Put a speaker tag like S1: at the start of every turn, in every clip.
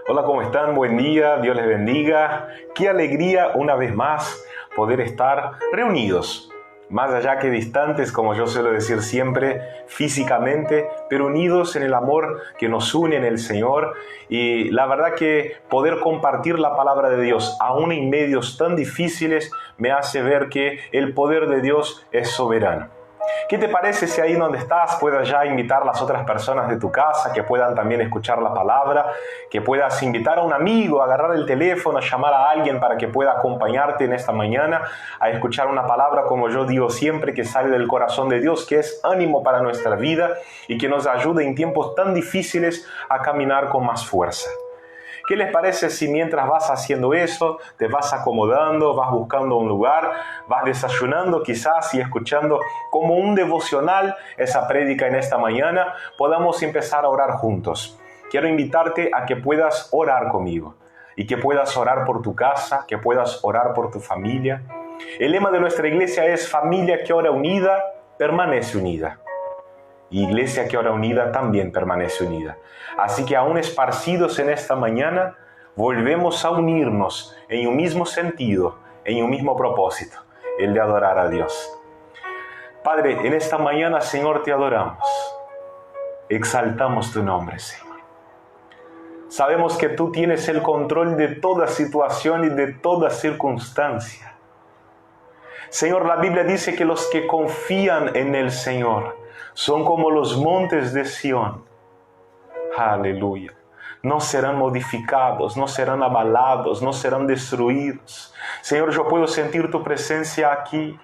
S1: Hola, ¿cómo están? Buen día, Dios les bendiga. Qué alegría una vez más poder estar reunidos, más allá que distantes, como yo suelo decir siempre, físicamente, pero unidos en el amor que nos une en el Señor. Y la verdad que poder compartir la palabra de Dios, aún en medios tan difíciles, me hace ver que el poder de Dios es soberano. ¿Qué te parece si ahí donde estás puedas ya invitar a las otras personas de tu casa que puedan también escuchar la palabra, que puedas invitar a un amigo, agarrar el teléfono, llamar a alguien para que pueda acompañarte en esta mañana a escuchar una palabra, como yo digo siempre, que sale del corazón de Dios, que es ánimo para nuestra vida y que nos ayude en tiempos tan difíciles a caminar con más fuerza? ¿Qué les parece si mientras vas haciendo eso, te vas acomodando, vas buscando un lugar, vas desayunando quizás y escuchando como un devocional esa prédica en esta mañana, podamos empezar a orar juntos? Quiero invitarte a que puedas orar conmigo y que puedas orar por tu casa, que puedas orar por tu familia. El lema de nuestra iglesia es: familia que ora unida, permanece unida. Iglesia que ora unida también permanece unida. Así que aún esparcidos en esta mañana, volvemos a unirnos en un mismo sentido, en un mismo propósito, el de adorar a Dios. Padre, en esta mañana, Señor, te adoramos. Exaltamos tu nombre, Señor. Sabemos que tú tienes el control de toda situación y de toda circunstancia. Señor, la Biblia dice que los que confían en el Señor son como los montes de Sión. Aleluya. No serán modificados, no serán abalados, no serán destruidos. Señor, yo puedo sentir tu presencia aquí.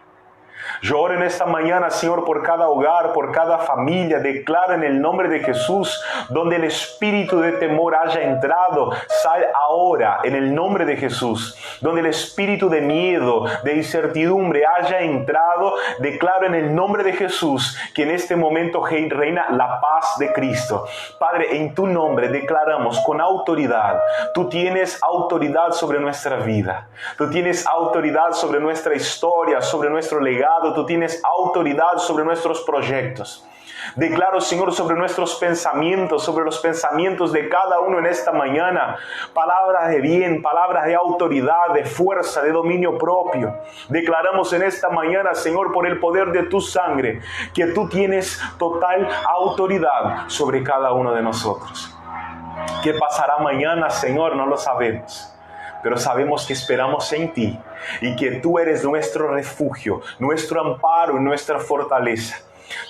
S1: Yo oro en esta mañana, Señor, por cada hogar, por cada familia. Declaro en el nombre de Jesús, donde el espíritu de temor haya entrado, sal ahora en el nombre de Jesús. Donde el espíritu de miedo, de incertidumbre haya entrado, declaro en el nombre de Jesús que en este momento reina la paz de Cristo. Padre, en tu nombre declaramos con autoridad. Tú tienes autoridad sobre nuestra vida. Tú tienes autoridad sobre nuestra historia, sobre nuestro legado. Tú tienes autoridad sobre nuestros proyectos. Declaro, Señor, sobre nuestros pensamientos, sobre los pensamientos de cada uno en esta mañana, palabras de bien, palabras de autoridad, de fuerza, de dominio propio. Declaramos en esta mañana, Señor, por el poder de tu sangre, que tú tienes total autoridad sobre cada uno de nosotros. ¿Qué pasará mañana, Señor? No lo sabemos. Pero sabemos que esperamos en ti y que tú eres nuestro refugio, nuestro amparo y nuestra fortaleza.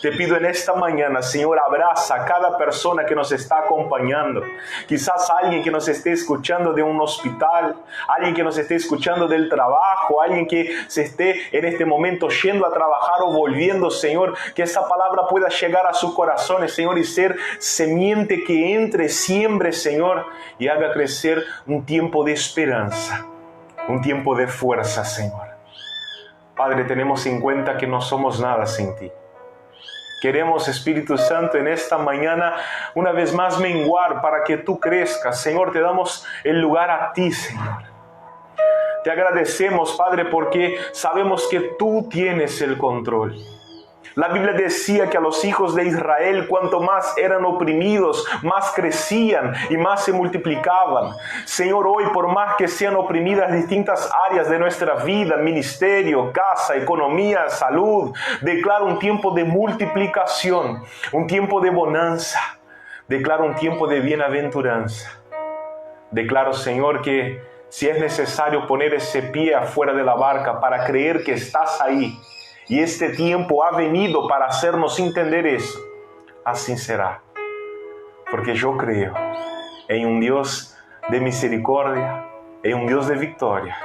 S1: Te pido en esta mañana, Señor, abraza a cada persona que nos está acompañando. Quizás alguien que nos esté escuchando de un hospital, alguien que nos esté escuchando del trabajo, alguien que se esté en este momento yendo a trabajar o volviendo, Señor, que esa palabra pueda llegar a sus corazones, Señor, y ser semiente que entre, siembre, Señor, y haga crecer un tiempo de esperanza, un tiempo de fuerza, Señor. Padre, tenemos en cuenta que no somos nada sin ti. Queremos, Espíritu Santo, en esta mañana una vez más menguar para que tú crezcas. Señor, te damos el lugar a ti, Señor. Te agradecemos, Padre, porque sabemos que tú tienes el control. La Biblia decía que a los hijos de Israel, cuanto más eran oprimidos, más crecían y más se multiplicaban. Señor, hoy, por más que sean oprimidas distintas áreas de nuestra vida, ministerio, casa, economía, salud, declaro un tiempo de multiplicación, un tiempo de bonanza, declaro un tiempo de bienaventuranza. Declaro, Señor, que si es necesario poner ese pie afuera de la barca para creer que estás ahí, y este tiempo ha venido para hacernos entender eso, así será. Porque yo creo en un Dios de misericordia, en un Dios de victoria,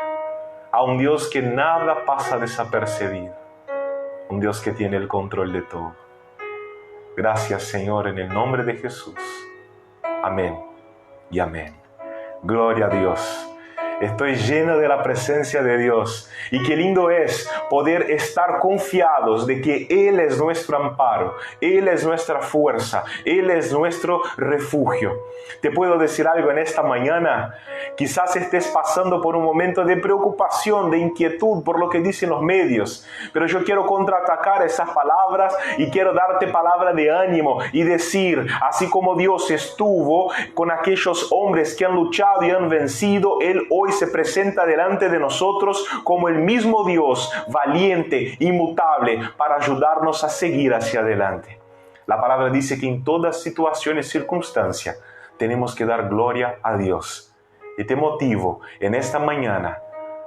S1: a un Dios que nada pasa desapercibido, un Dios que tiene el control de todo. Gracias, Señor, en el nombre de Jesús. Amén y amén. Gloria a Dios. Estoy lleno de la presencia de Dios. Y qué lindo es poder estar confiados de que Él es nuestro amparo, Él es nuestra fuerza, Él es nuestro refugio. Te puedo decir algo en esta mañana. Quizás estés pasando por un momento de preocupación, de inquietud por lo que dicen los medios. Pero yo quiero contraatacar esas palabras y quiero darte palabra de ánimo y decir, así como Dios estuvo con aquellos hombres que han luchado y han vencido, Él hoy se presenta delante de nosotros como el mismo Dios, valiente, inmutable, para ayudarnos a seguir hacia adelante. La palabra dice que en todas situaciones y circunstancias tenemos que dar gloria a Dios. Y te motivo en esta mañana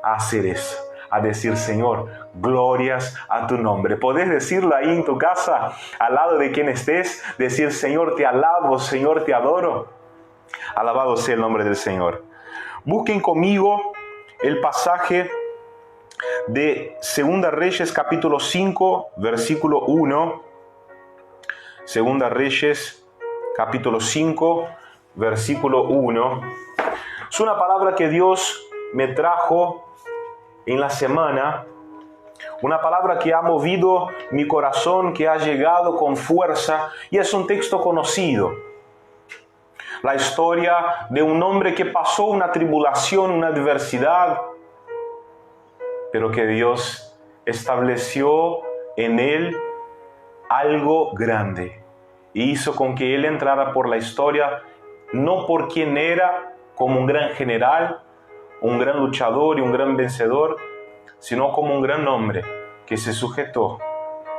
S1: a hacer eso, a decir, Señor, glorias a tu nombre. Podés decirlo ahí en tu casa, al lado de quien estés, decir, Señor, te alabo, Señor, te adoro. Alabado sea el nombre del Señor. Busquen conmigo el pasaje de 2 Reyes capítulo 5, versículo 1. 2 Reyes capítulo 5, versículo 1. Es una palabra que Dios me trajo en la semana. Una palabra que ha movido mi corazón, que ha llegado con fuerza, y es un texto conocido. La historia de un hombre que pasó una tribulación, una adversidad, pero que Dios estableció en él algo grande y hizo con que él entrara por la historia, no por quien era como un gran general, un gran luchador y un gran vencedor, sino como un gran hombre que se sujetó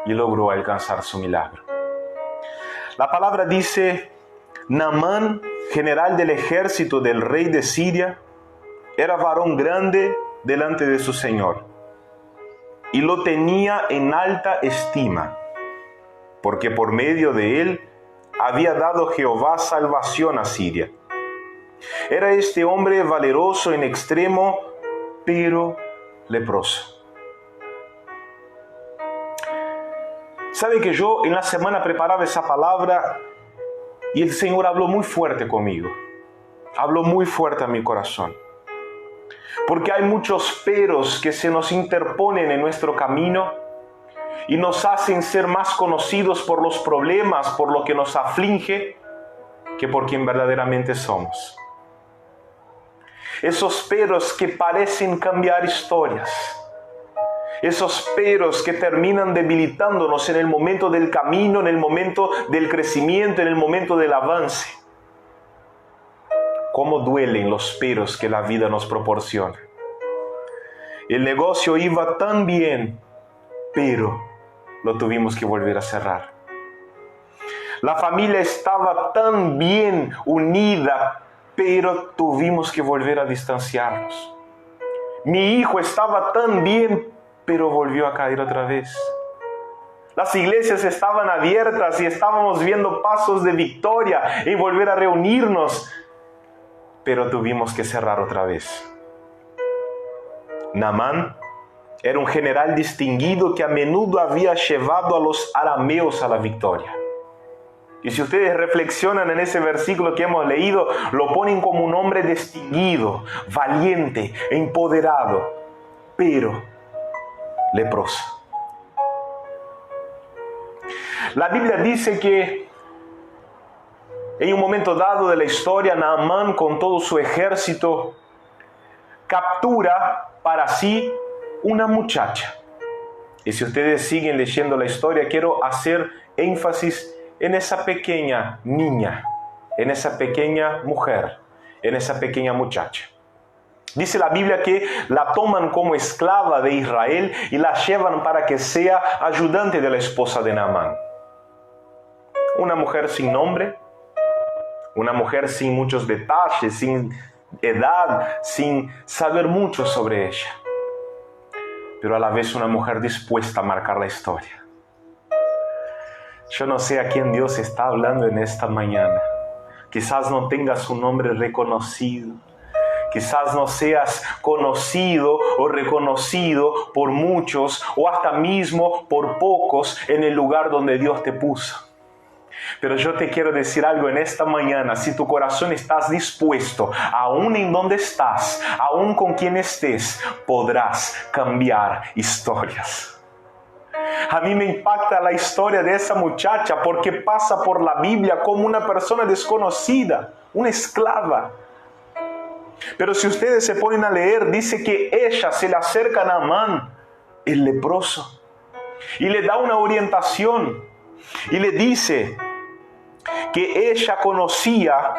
S1: y logró alcanzar su milagro. La palabra dice, Naamán, general del ejército del rey de Siria, era varón grande delante de su señor y lo tenía en alta estima, porque por medio de él había dado Jehová salvación a Siria. Era este hombre valeroso en extremo, pero leproso. ¿Sabe que yo en la semana preparaba esa palabra y el Señor habló muy fuerte conmigo? Habló muy fuerte a mi corazón. Porque hay muchos peros que se nos interponen en nuestro camino y nos hacen ser más conocidos por los problemas, por lo que nos aflige, que por quien verdaderamente somos. Esos peros que parecen cambiar historias. Esos peros que terminan debilitándonos en el momento del camino, en el momento del crecimiento, en el momento del avance. ¿Cómo duelen los peros que la vida nos proporciona? El negocio iba tan bien, pero lo tuvimos que volver a cerrar. La familia estaba tan bien unida, pero tuvimos que volver a distanciarnos. Mi hijo estaba tan bien, pero volvió a caer otra vez. Las iglesias estaban abiertas y estábamos viendo pasos de victoria y volver a reunirnos, pero tuvimos que cerrar otra vez. Naamán era un general distinguido que a menudo había llevado a los arameos a la victoria. Y si ustedes reflexionan en ese versículo que hemos leído, lo ponen como un hombre distinguido, valiente, empoderado, pero leproso. La Biblia dice que en un momento dado de la historia, Naamán con todo su ejército captura para sí una muchacha. Y si ustedes siguen leyendo la historia, quiero hacer énfasis en esa pequeña niña, en esa pequeña mujer, en esa pequeña muchacha. Dice la Biblia que la toman como esclava de Israel y la llevan para que sea ayudante de la esposa de Naamán. Una mujer sin nombre, una mujer sin muchos detalles, sin edad, sin saber mucho sobre ella, pero a la vez una mujer dispuesta a marcar la historia. Yo no sé a quién Dios está hablando en esta mañana. Quizás no tengas un nombre reconocido. Quizás no seas conocido o reconocido por muchos o hasta mismo por pocos en el lugar donde Dios te puso. Pero yo te quiero decir algo en esta mañana. Si tu corazón estás dispuesto, aún en donde estás, aún con quien estés, podrás cambiar historias. A mí me impacta la historia de esa muchacha porque pasa por la Biblia como una persona desconocida, una esclava. Pero si ustedes se ponen a leer, dice que ella se le acerca a Naamán, el leproso, y le da una orientación y le dice que ella conocía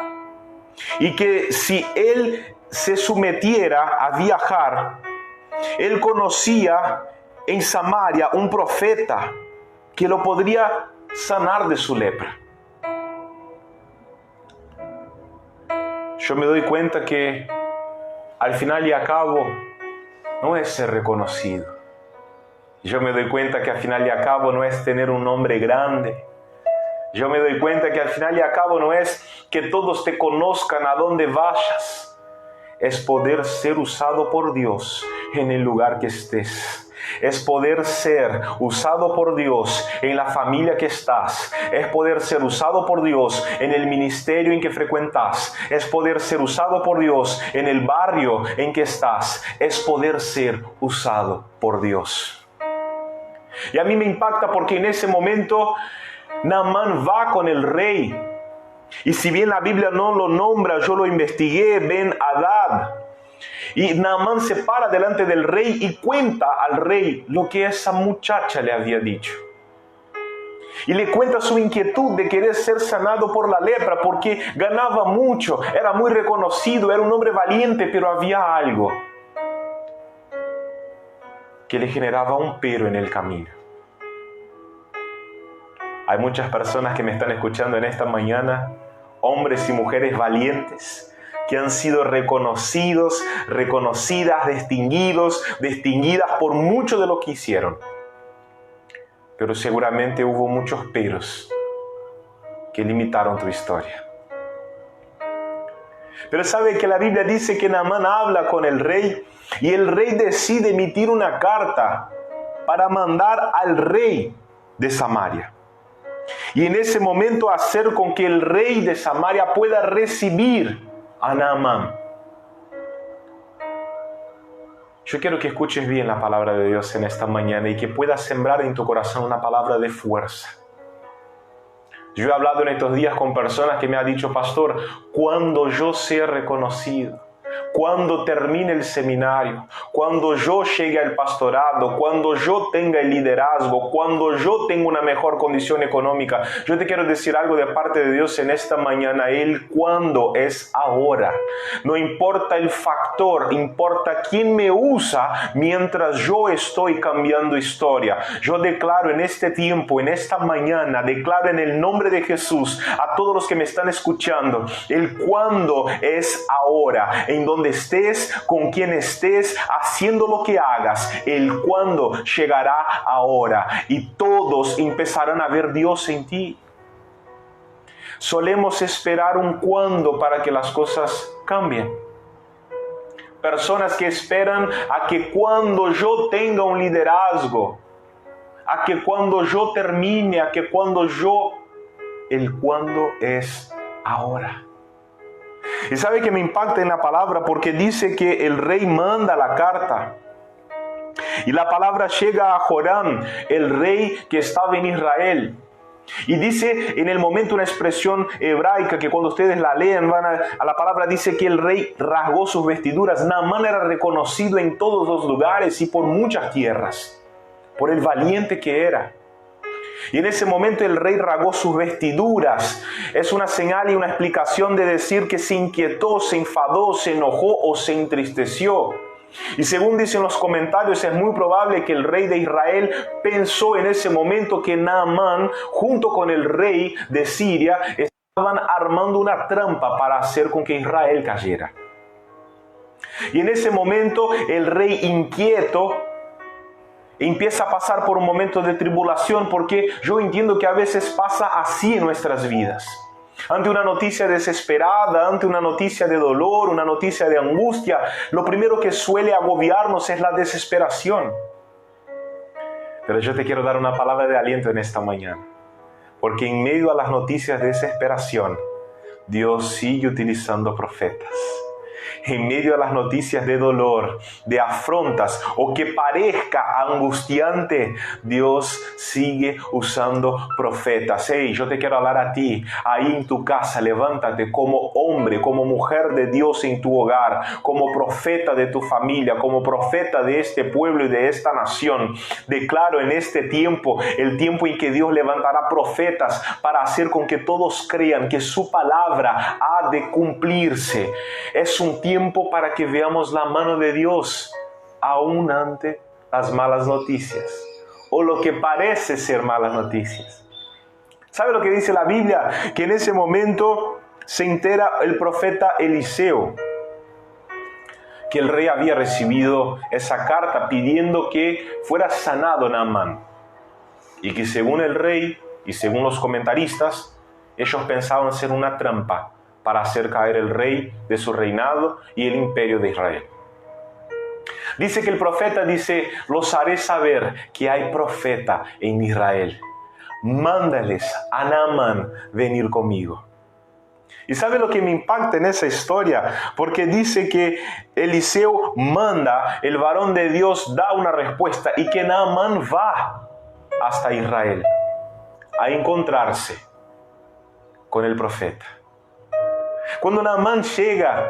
S1: y que si él se sometiera a viajar, él conocía en Samaria un profeta que lo podría sanar de su lepra. Yo me doy cuenta que al final y al cabo no es ser reconocido. Yo me doy cuenta que al final y al cabo no es tener un nombre grande. Yo me doy cuenta que al final y al cabo no es que todos te conozcan a donde vayas. Es poder ser usado por Dios en el lugar que estés. Es poder ser usado por Dios en la familia que estás. Es poder ser usado por Dios en el ministerio en que frecuentas. Es poder ser usado por Dios en el barrio en que estás. Es poder ser usado por Dios. Y a mí me impacta porque en ese momento Naamán va con el rey. Y si bien la Biblia no lo nombra, yo lo investigué, Ben-Hadad. Y Naamán se para delante del rey y cuenta al rey lo que esa muchacha le había dicho. Y le cuenta su inquietud de querer ser sanado por la lepra porque ganaba mucho, era muy reconocido, era un hombre valiente, pero había algo que le generaba un pero en el camino. Hay muchas personas que me están escuchando en esta mañana, hombres y mujeres valientes, que han sido reconocidos, reconocidas, distinguidas por mucho de lo que hicieron. Pero seguramente hubo muchos peros que limitaron tu historia. Pero sabe que la Biblia dice que Naamán habla con el rey y el rey decide emitir una carta para mandar al rey de Samaria. Y en ese momento hacer con que el rey de Samaria pueda recibir a Naamán. Yo quiero que escuches bien la palabra de Dios en esta mañana y que puedas sembrar en tu corazón una palabra de fuerza. Yo he hablado en estos días con personas que me han dicho, pastor, cuando yo sea reconocido, cuando termine el seminario, cuando yo llegue al pastorado, cuando yo tenga el liderazgo, cuando yo tenga una mejor condición económica. Yo te quiero decir algo de parte de Dios en esta mañana. El cuándo es ahora. No importa el factor, importa quién me usa mientras yo estoy cambiando historia. Yo declaro en este tiempo, en esta mañana, declaro en el nombre de Jesús a todos los que me están escuchando, el cuándo es ahora. En donde estés, con quien estés, haciendo lo que hagas, el cuándo llegará ahora y todos empezarán a ver Dios en ti. Solemos esperar un cuándo para que las cosas cambien. Personas que esperan a que cuando yo tenga un liderazgo, a que cuando yo termine, a que cuando yo... El cuándo es ahora. Y sabe que me impacta en la palabra porque dice que el rey manda la carta. Y la palabra llega a Joram, el rey que estaba en Israel. Y dice en el momento una expresión hebraica que cuando ustedes la lean van a la palabra, dice que el rey rasgó sus vestiduras. Naamán era reconocido en todos los lugares y por muchas tierras, por el valiente que era. Y en ese momento el rey rasgó sus vestiduras. Es una señal y una explicación de decir que se inquietó, se enfadó, se enojó o se entristeció. Y según dicen los comentarios, es muy probable que el rey de Israel pensó en ese momento que Naamán, junto con el rey de Siria, estaban armando una trampa para hacer con que Israel cayera. Y en ese momento el rey inquieto empieza a pasar por un momento de tribulación, porque yo entiendo que a veces pasa así en nuestras vidas. Ante una noticia desesperada, ante una noticia de dolor, una noticia de angustia, lo primero que suele agobiarnos es la desesperación. Pero yo te quiero dar una palabra de aliento en esta mañana. Porque en medio a las noticias de desesperación, Dios sigue utilizando profetas. En medio a las noticias de dolor, de afrontas o que parezca angustiante, Dios sigue usando profetas. Hey, yo te quiero hablar a ti, ahí en tu casa, levántate como hombre, como mujer de Dios en tu hogar, como profeta de tu familia, como profeta de este pueblo y de esta nación. Declaro en este tiempo, el tiempo en que Dios levantará profetas para hacer con que todos crean que su palabra ha de cumplirse. Es un tiempo para que veamos la mano de Dios aún ante las malas noticias o lo que parece ser malas noticias. ¿Sabe lo que dice la Biblia? Que en ese momento se entera el profeta Eliseo que el rey había recibido esa carta pidiendo que fuera sanado Naamán, y que según el rey y según los comentaristas, ellos pensaban ser una trampa para hacer caer el rey de su reinado y el imperio de Israel. Dice que el profeta dice: los haré saber que hay profeta en Israel. Mándales a Naamán venir conmigo. ¿Y sabe lo que me impacta en esa historia? Porque dice que Eliseo manda, el varón de Dios da una respuesta y que Naamán va hasta Israel a encontrarse con el profeta. Cuando Naamán llega,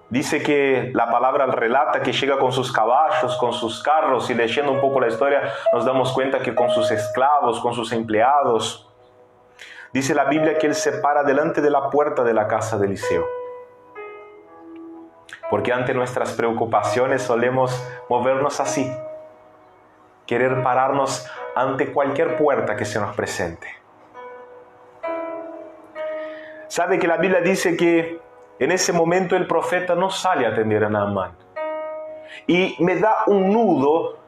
S1: dice que la palabra relata que llega con sus caballos, con sus carros, y leyendo un poco la historia nos damos cuenta que con sus esclavos, con sus empleados. Dice la Biblia que él se para delante de la puerta de la casa de Eliseo. Porque ante nuestras preocupaciones solemos movernos así, querer pararnos ante cualquier puerta que se nos presente. Sabe que la Biblia dice que en ese momento el profeta no sale a atender a Naamán. Y me da un nudo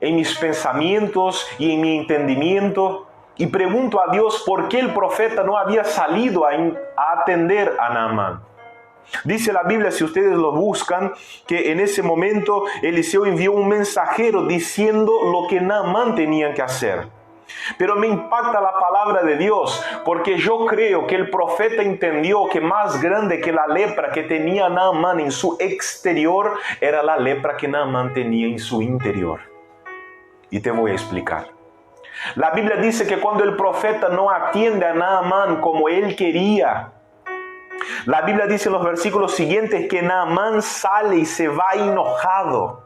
S1: en mis pensamientos y en mi entendimiento. Y pregunto a Dios por qué el profeta no había salido a atender a Naamán. Dice la Biblia, si ustedes lo buscan, que en ese momento Eliseo envió un mensajero diciendo lo que Naamán tenía que hacer. Pero me impacta la palabra de Dios, porque yo creo que el profeta entendió que más grande que la lepra que tenía Naamán en su exterior era la lepra que Naamán tenía en su interior. Y te voy a explicar. La Biblia dice que cuando el profeta no atiende a Naamán como él quería, la Biblia dice en los versículos siguientes que Naamán sale y se va enojado,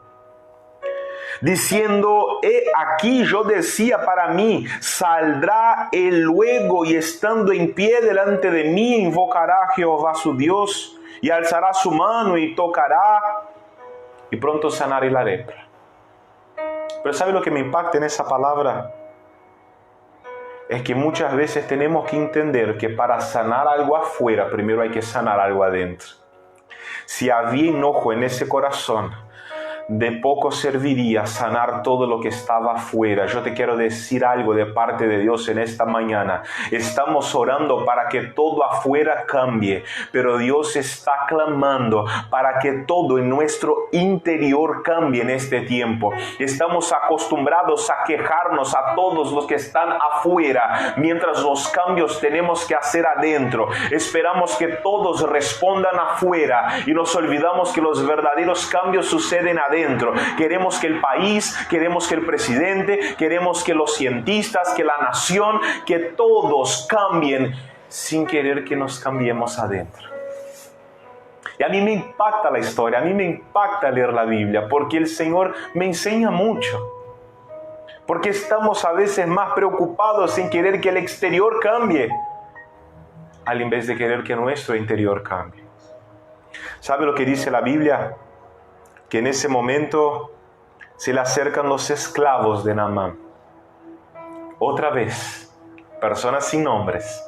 S1: diciendo: aquí yo decía para mí, saldrá él luego y estando en pie delante de mí invocará a Jehová su Dios y alzará su mano y tocará y pronto sanará la lepra. Pero ¿sabe lo que me impacta en esa palabra? Es que muchas veces tenemos que entender que para sanar algo afuera, primero hay que sanar algo adentro. Si había enojo en ese corazón, de poco serviría sanar todo lo que estaba afuera. Yo te quiero decir algo de parte de Dios en esta mañana. Estamos orando para que todo afuera cambie, pero Dios está clamando para que todo en nuestro interior cambie en este tiempo. Estamos acostumbrados a quejarnos a todos los que están afuera, mientras los cambios tenemos que hacer adentro. Esperamos que todos respondan afuera y nos olvidamos que los verdaderos cambios suceden adentro. Queremos que el país, queremos que el presidente, queremos que los cientistas, que la nación, que todos cambien sin querer que nos cambiemos adentro. Y a mí me impacta la historia, a mí me impacta leer la Biblia, porque el Señor me enseña mucho. Porque estamos a veces más preocupados en querer que el exterior cambie, al vez de querer que nuestro interior cambie. ¿Sabe lo que dice la Biblia? Que en ese momento se le acercan los esclavos de Naamán. Otra vez, personas sin nombres,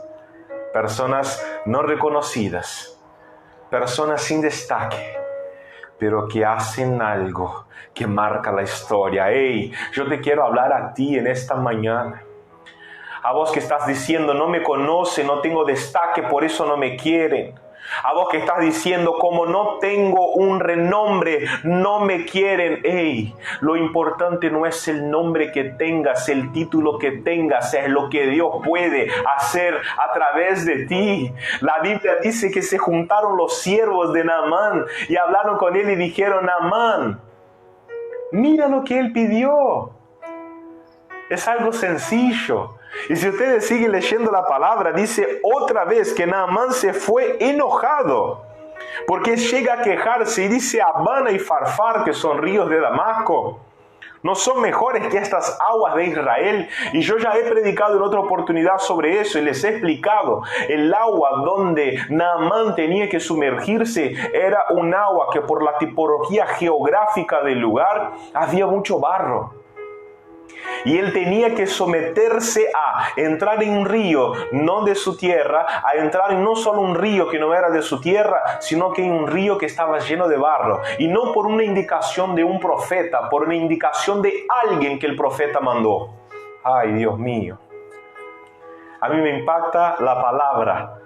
S1: personas no reconocidas, personas sin destaque, pero que hacen algo que marca la historia. Hey, yo te quiero hablar a ti en esta mañana. A vos que estás diciendo: no me conocen, no tengo destaque, por eso no me quieren. A vos que estás diciendo, como no tengo un renombre, no me quieren. Hey, lo importante no es el nombre que tengas, el título que tengas, es lo que Dios puede hacer a través de ti. La Biblia dice que se juntaron los siervos de Naamán y hablaron con él y dijeron, Naamán, mira lo que él pidió. Es algo sencillo. Y si ustedes siguen leyendo la palabra, dice otra vez que Naamán se fue enojado, porque llega a quejarse y dice, Abana y Farfar, que son ríos de Damasco, ¿no son mejores que estas aguas de Israel? Y yo ya he predicado en otra oportunidad sobre eso y les he explicado. El agua donde Naamán tenía que sumergirse era un agua que por la tipología geográfica del lugar había mucho barro. Y él tenía que someterse a entrar en un río no de su tierra, a entrar en no solo un río que no era de su tierra, sino que en un río que estaba lleno de barro. Y no por una indicación de un profeta, por una indicación de alguien que el profeta mandó. Ay, Dios mío. A mí me impacta la palabra,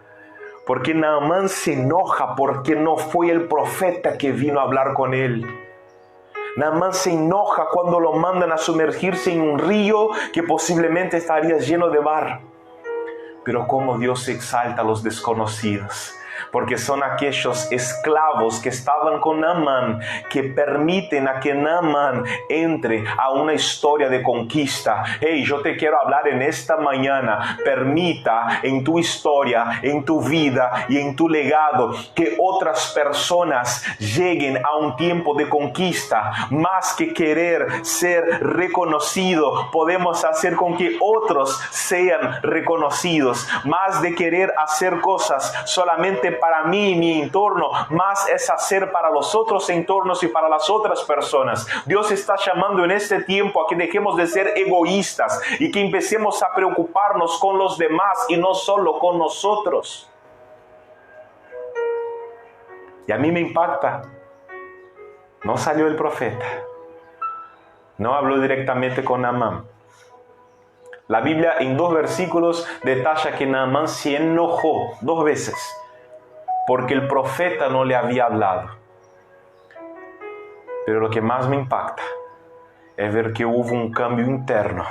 S1: porque Naamán se enoja porque no fue el profeta que vino a hablar con él. Naamán se enoja cuando lo mandan a sumergirse en un río que posiblemente estaría lleno de barro. Pero cómo Dios exalta a los desconocidos, porque son aquellos esclavos que estaban con Naamán, que permiten a que Naamán entre a una historia de conquista. Hey, yo te quiero hablar en esta mañana. Permita en tu historia, en tu vida y en tu legado que otras personas lleguen a un tiempo de conquista. Más que querer ser reconocido, podemos hacer con que otros sean reconocidos. Más de querer hacer cosas solamente para mí y mi entorno, más es hacer para los otros entornos y para las otras personas. Dios está llamando en este tiempo a que dejemos de ser egoístas y que empecemos a preocuparnos con los demás y no solo con nosotros. Y a mí me impacta. No salió el profeta. No habló directamente con Naamán. La Biblia en 2 versículos detalla que Naamán se enojó 2 veces porque el profeta no le había hablado. Pero lo que más me impacta es ver que hubo un cambio interno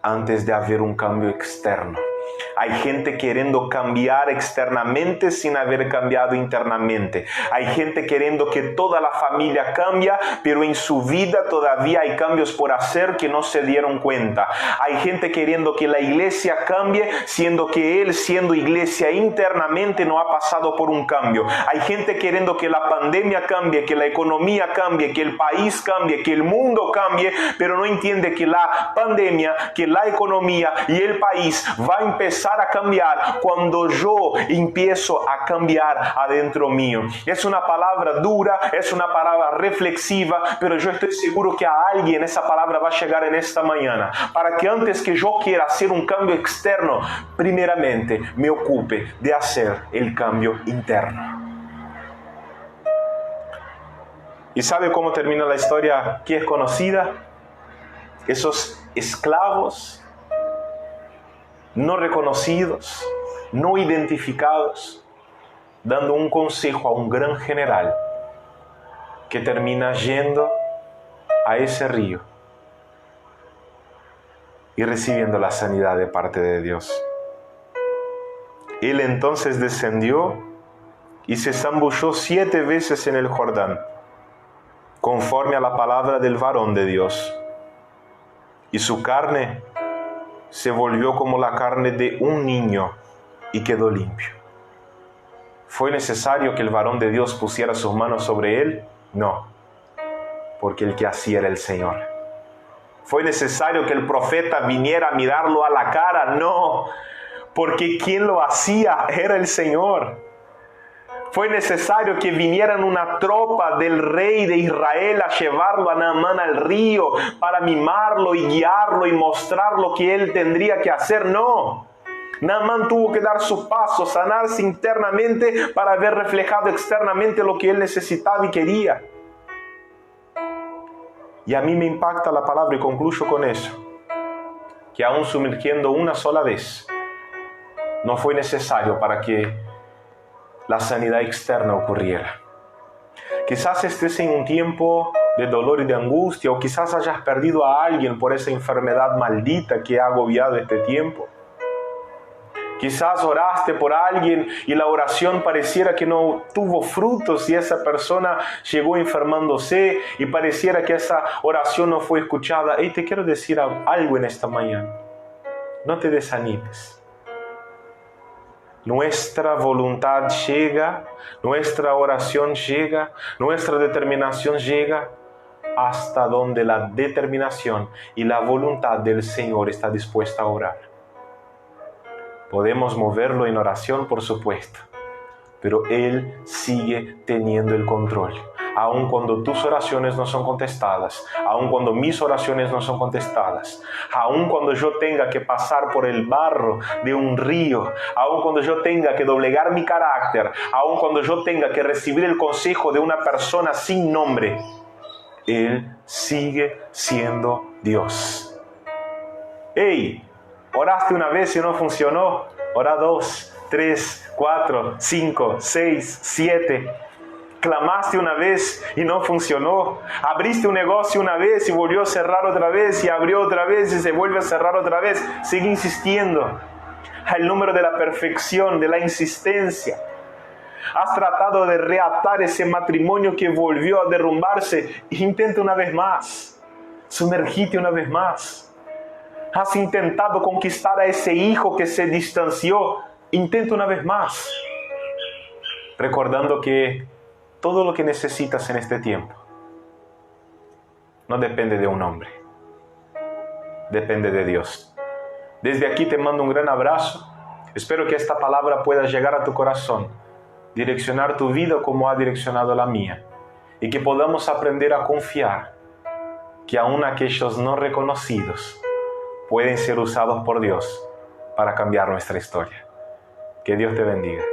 S1: antes de haber un cambio externo. Hay gente queriendo cambiar externamente sin haber cambiado internamente. Hay gente queriendo que toda la familia cambie, pero en su vida todavía hay cambios por hacer que no se dieron cuenta. Hay gente queriendo que la iglesia cambie, siendo que él, siendo iglesia internamente, no ha pasado por un cambio. Hay gente queriendo que la pandemia cambie, que la economía cambie, que el país cambie, que el mundo cambie, pero no entiende que la pandemia, que la economía y el país va a empezar a cambiar cuando yo empiezo a cambiar adentro mío. Es una palabra dura, es una palabra reflexiva, pero yo estoy seguro que a alguien esa palabra va a llegar en esta mañana, para que antes que yo quiera hacer un cambio externo, primeramente me ocupe de hacer el cambio interno. ¿Y sabe cómo termina la historia que es conocida? Esos esclavos no reconocidos, no identificados, dando un consejo a un gran general que termina yendo a ese río y recibiendo la sanidad de parte de Dios. Él entonces descendió y se zambulló 7 veces en el Jordán, conforme a la palabra del varón de Dios, y su carne se volvió como la carne de un niño y quedó limpio. ¿Fue necesario que el varón de Dios pusiera sus manos sobre él? No, porque el que hacía era el Señor. ¿Fue necesario que el profeta viniera a mirarlo a la cara? No, porque quien lo hacía era el Señor. Fue necesario que vinieran una tropa del rey de Israel a llevarlo a Naamán al río para mimarlo y guiarlo y mostrar lo que él tendría que hacer. No, Naamán tuvo que dar su paso, sanarse internamente para ver reflejado externamente lo que él necesitaba y quería. Y a mí me impacta la palabra y concluyo con eso, que aún sumergiendo una sola vez, no fue necesario para que la sanidad externa ocurriera. Quizás estés en un tiempo de dolor y de angustia, o quizás hayas perdido a alguien por esa enfermedad maldita que ha agobiado este tiempo. Quizás oraste por alguien y la oración pareciera que no tuvo frutos y esa persona llegó enfermándose y pareciera que esa oración no fue escuchada. Y te quiero decir algo en esta mañana. No te desanimes. Nuestra voluntad llega, nuestra oración llega, nuestra determinación llega hasta donde la determinación y la voluntad del Señor está dispuesta a orar. Podemos moverlo en oración, por supuesto, pero Él sigue teniendo el control. Aun cuando tus oraciones no son contestadas, aun cuando mis oraciones no son contestadas, aun cuando yo tenga que pasar por el barro de un río, aun cuando yo tenga que doblegar mi carácter, aun cuando yo tenga que recibir el consejo de una persona sin nombre, Él sigue siendo Dios. ¡Hey! Oraste una vez y no funcionó, ora 2, 3, 4, 5, 6, 7. Clamaste una vez y no funcionó. Abriste un negocio una vez y volvió a cerrar otra vez, y abrió otra vez y se vuelve a cerrar otra vez. Sigue insistiendo. El número de la perfección, de la insistencia. Has tratado de reatar ese matrimonio que volvió a derrumbarse. Intenta una vez más. Sumergite una vez más. Has intentado conquistar a ese hijo que se distanció. Intenta una vez más. Recordando que todo lo que necesitas en este tiempo no depende de un hombre. Depende de Dios. Desde aquí te mando un gran abrazo. Espero que esta palabra pueda llegar a tu corazón, direccionar tu vida como ha direccionado la mía, y que podamos aprender a confiar que aún aquellos no reconocidos pueden ser usados por Dios para cambiar nuestra historia. Que Dios te bendiga.